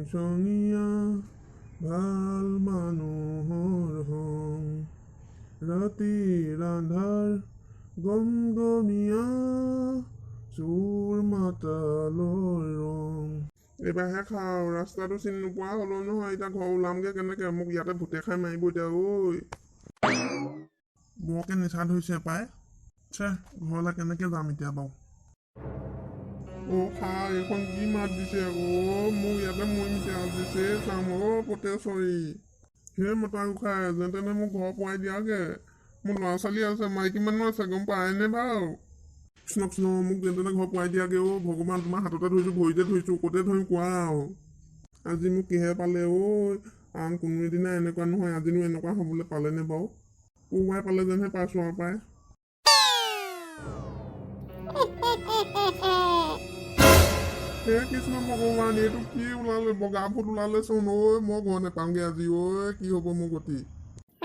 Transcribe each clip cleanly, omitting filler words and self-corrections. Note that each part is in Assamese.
চঙীয়া ভাল মানুহৰ হং ৰাতিৰ আন্ধাৰ গমগমীয়া চোৰ মাতালৰ ৰং। এইবাৰহে খাওঁ, ৰাস্তাটো চিনি নোপোৱা হ'লো নহয়, এতিয়া ঘৰ ওলামগে কেনেকে? মোক ইয়াতে ভূতে খাই মাৰিব এতিয়া। ঐ বৰকে নিচা ধৰিছে পাই। ঘৰলৈ কেনেকে যাম এতিয়া বাৰু? খা এইখন কি মাত দিছে মোক ইয়াতে মৰিম এতিয়া। দিছে চাম পতেশ্বৰী সেই মতা খাই যেন তেনে মোক ঘৰ পোৱাই দিয়াগে। মোৰ ল'ৰা ছোৱালী আছে, মাইকী মানুহ আছে, গম পায়নে বাৰু? কৃষ্ণ কৃষ্ণ মোক যেন তেনে ঘৰ পোৱাই দিয়াগে। ভগৱান তোমাৰ হাততে ধৰিছোঁ, ভৰিতে ধৰিছোঁ, ক'তে ধৰিম কোৱা আৰু। আজি মোক কিহে পালে আন কোনো এদিনা এনেকুৱা নহয়, আজিনো এনেকুৱা হ'বলৈ পালেনে বাৰু? কোবাই পালে যেনহে পাইছোঁ আৰু পাই। হে কৃষ্ণ ভগৱান, এইটো কি ওলালে? বগা ভূত ওলালে চোন। মই ঘৰ নেপাওঁগে আজি। কি হ'ব মোৰ গতি?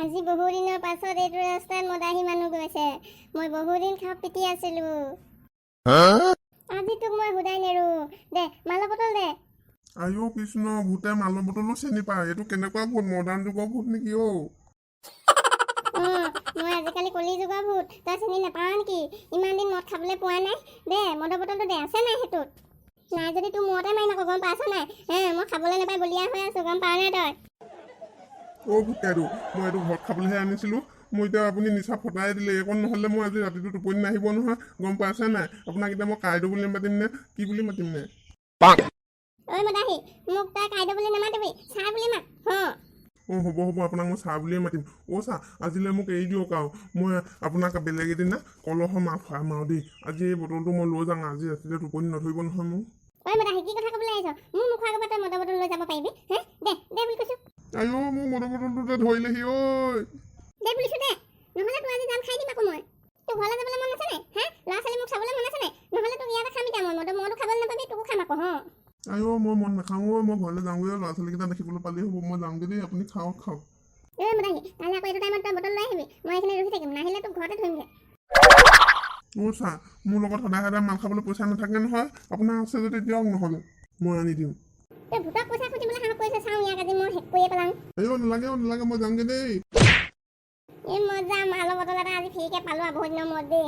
আজি বহু দিনৰ পাছত এইটো ৰাস্তাত মদাহী মানুহ গৈছে। মই বহুদিন খাপ পিটি আছিলো। আজি তোক মই সুধাই নেৰো। দে মালৰ বটল দে। আইঅ কৃষ্ণ, ভূতে মালৰ বটলো চিনি পায়? এইটো কেনেকুৱা ভূত? মডাৰ্ণ যুগৰ ভূত নেকি মই আজিকালি কলি যুগৰ ভূত, তই চিনি নাপাৱ নেকি? ইমান দিন মদ খাবলৈ পোৱা নাই। দে মদৰ বটলটো দে। আছে নাই সেইটোত? নাই যদি তোৰ মূৰতে মাৰি নাকো, গম পাইছ নাই? মই খাবলৈ নাপাই বলিয়া হৈ আছো, গম পাৱ নাই তই? ভূতেটো মই এইটো ঘৰত খাবলৈহে আনিছিলো। মই এতিয়া আপুনি নিচা ফটাই দিলে। এইকণ নহ'লে মই আজি ৰাতিটো টোপনি নাহিব নহয়, গম পাইছে নাই? আপোনাক এতিয়া মই কাইদেউ বুলি মাতিম নে কি বুলি মাতিম নে? ঐ মদাহী, মোক তই কাইদেউ বুলি নামাতিবি, ছাৰ বুলি মাত। হ'ব আপোনাক মই ছাৰ বুলিয়ে মাতিম। ছাৰ আজিলৈ মোক এৰি দিয়ক আৰু। মই আপোনাক বেলেগ এদিনা কলহৰ মাত খুৱাম আৰু দেই। আজি এই বটলটো মই লৈ যাওঁ। আজি ৰাতিলৈ টোপনি নধৰিব নহয় মোৰ। ঐ মদাহী, কি কথা ক'বলৈ আহিছ? মোৰ মুখৰ আগৰ পৰা তই মদৰ বটল লৈ যাব পাৰিবি? দে বুলি কৈছো। আইঅ মোৰ মদৰ বটলটোতে ধৰিলেহি দে বুলিছো দে, নহ'লে তোৰ আজি জান খাই দিম আকৌ মই। তোৰ ঘৰলৈ যাবলৈ মন আছে নাই? ল'ৰা ছোৱালী মোক চাবলৈ মন আছে নাই? নহ'লে তোক ইয়াতে খাম এতিয়া মই। মদো খাবলৈ নাপাবি, তোকো খাম আকৌ। আইঅ মই মন নাখাওঁ। মই ঘৰলৈ যাওঁগৈ। ল'ৰা ছোৱালীকেইটা দেখিবলৈ পালেই হ'ব। মই যাওঁগৈ দেই, আপুনি খাওক। মদাহী, কাইলৈ আকৌ এইটো টাইমত তই বটল লৈ আহিবি। মই এইখিনি ৰখি থাকিম, নাহিলে তোক ঘৰতে ধৰিমগৈ। ছাৰ মোৰ লগত সদায় মাল খাবলৈ পইচা নাথাকে নহয়। আপোনাৰ আছে যদি দিয়ক, নহ'লে মই আনি দিম। তই ভূতক পইচা খুজিবলৈ সাহস কৰিছে, চাওঁ ইয়াক আজি মই শেষ কৰিয়ে পেলাওঁ। নালাগে মই যামগৈ দেই। মই যাম, মালৰ বটল এটা আজি ফ্ৰীকে পালোঁ বহুত দিনৰ মূৰত দেই।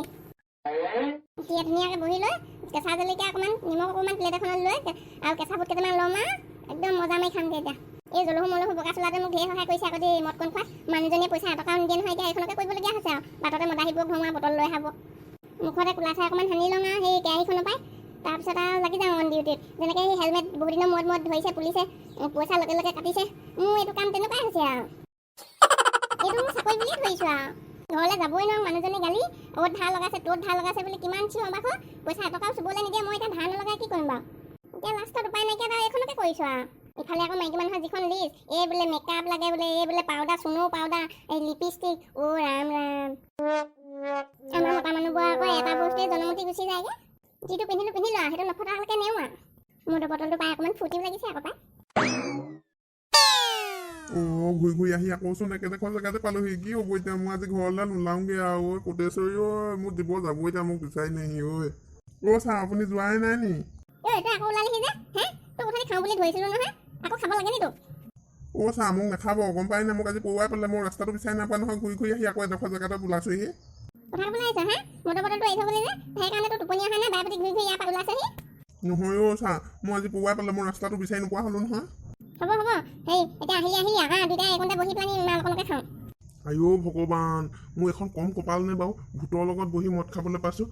এতিয়া ধুনীয়াকৈ বহি লৈ কেঁচা জলকীয়া অকণমান, নিমখ অকণমান প্লেট এখনত লৈ আৰু কেঁচা বুট কেইটামান ল'ম আৰু একদম মজা মাৰি খামগৈ এতিয়া। এই জলহু মলহু বগা চোলাতে মোক ঢেৰ সহায় কৰিছে আকৌ দেই মদকণ খোৱা। মানুহজনীয়ে পইচা এটকাও নিদিয়ে নহয়, এতিয়া এইখনকে কৰিবলগীয়া হৈছে আৰু। বাটতে মদাহীবোৰক ভঙা বটল লৈ খাব। মুখতে কোলা চাই অকণমান সানি লওঁ আৰু সেই কেৰাহীখনৰ পৰাই। তাৰপিছত আৰু লাগি যাওঁ অন ডিউটিত। যেনেকৈ সেই হেলমেট বহুত দিনৰ মূৰত ধৰিছে পুলিচে, পইচা লগে লগে কাটিছে। মোৰ এইটো কাম তেনেকুৱাই হৈছে আৰু। এইটো মোৰ চাকৰি বুলিয়ে ধৰিছোঁ আৰু। ঘৰলৈ যাবই নোৱাৰোঁ, মানুহজনী গালি, অ'ত ধাৰ লগাইছে ত'ত ধাৰ লগাইছে বুলি কিমান চিঞৰ বাখৰ। পইচা এটকাও চুবলৈ নিদিয়ে। মই এতিয়া ধাৰ নলগাই কি কৰিম বাৰু? এতিয়া লাষ্টত উপায় নাইকিয়া আৰু এইখনকে কৰিছোঁ আৰু। ইফালে আকৌ মাইকী মানুহৰ যিখন লিষ্ট, এই বোলে মেকআপ লাগে বোলে, এই বোলে পাউডাৰ, চুনো পাউডাৰ, এই লিপষ্টিক, ৰাম ৰাম। আমাৰ মতা মানুহবোৰৰ আকৌ এটা বস্তুৱে জনমতি গুচি যায়গৈ। যিটো পিন্ধিলোঁ আৰু সেইটো নফটালৈকে নেওঁ আৰু। মদৰ বটলটো পাই অকণমান ফূৰ্তিও লাগিছে আকৌ পাই। ঘূৰি আহি আকৌচোন একেডোখৰ জেগাতে পালোহি। কি হ'ব এতিয়া? মই আজি ঘৰলৈ নোলাওঁগৈ আৰু। কোটেশ্বৰী মোক দিব যাব এতিয়া, মোক বিচাৰি নাহি ছাৰ আপুনি যোৱাই নাই নি? তই আকৌ ওলালিহি যে? তোক উঠনি খাওঁ বুলি ধৰিছিলোঁ নহয়, আকৌ খাব লাগে নি তোক? ছাৰ মোক নাখাব, গম পাই নাই? মোক আজি পৰুৱাই পালে। মোৰ ৰাস্তাটো বিচাৰি নাপায় নহয়। ঘূৰি আহি আকৌ এডোখৰ জেগাতে ওলাইছোহি। কথা ক'বলৈ আহিছ মদৰ বটলটো এৰি থ'বলৈ যে? সেইকাৰণে তোৰ টোপনি অহা নাই, বাৰে প্ৰতি ঘূৰি ইয়াৰ পৰা ওলাইছেহি? নহয় ছাৰ, মই আজি পৰুৱাই পালে। মোৰ ৰাস্তাটো বিচাৰি নোপোৱা হ'লো নহয়। হ'ব এতিয়া আহিলি দুইটাই এইকণতে বহি পেলাই মাল অকণকে খাওঁ। আইঅ ভগৱান, মোৰ এখন কম কপাল নে বাৰু? ভূতৰ লগত বহি মদ খাবলৈ পাইছোঁ।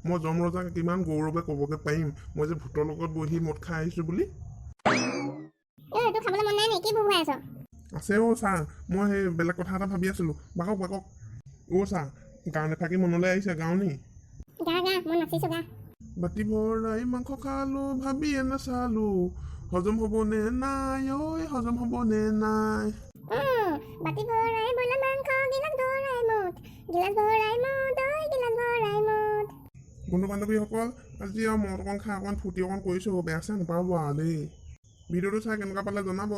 মই যম ৰজাক কিমান গৌৰৱে ক'বগৈ পাৰিম মই যে ভূতৰ লগত বহি মদ খাই আহিছোঁ বুলি। তোৰ খাবলৈ মন নাই নে? কি ভুকুৱাই আছ? আছে ছাৰ, মই সেই বেলেগ কথা এটা ভাবি আছিলোঁ। বাকক ছাৰ, গান এফাকি মনলৈ আহিছে, গাওঁ নি? গা মই নাচিছোঁ গা। বাতি ভৰাই মাংস খালোঁ, ভাবিয়ে নাচালোঁ, হজম হ'বনে নাই হজম হ'বনে নাই? বাতি ভৰাই ব্ৰইলাৰ মাংস, গিলাচ ভৰাই মদ, গিলাচ ভৰাই মদ, গিলাচ ভৰাই মদ। বন্ধু বান্ধৱীসকল, আজি আৰু মদ অকণ খাই অকণ ফূৰ্তি অকণ কৰিছোঁ। বেয়া চেয়া নাপাব আৰু দেই। ভিডিঅ'টো চাই কেনেকুৱা পালে জনাব।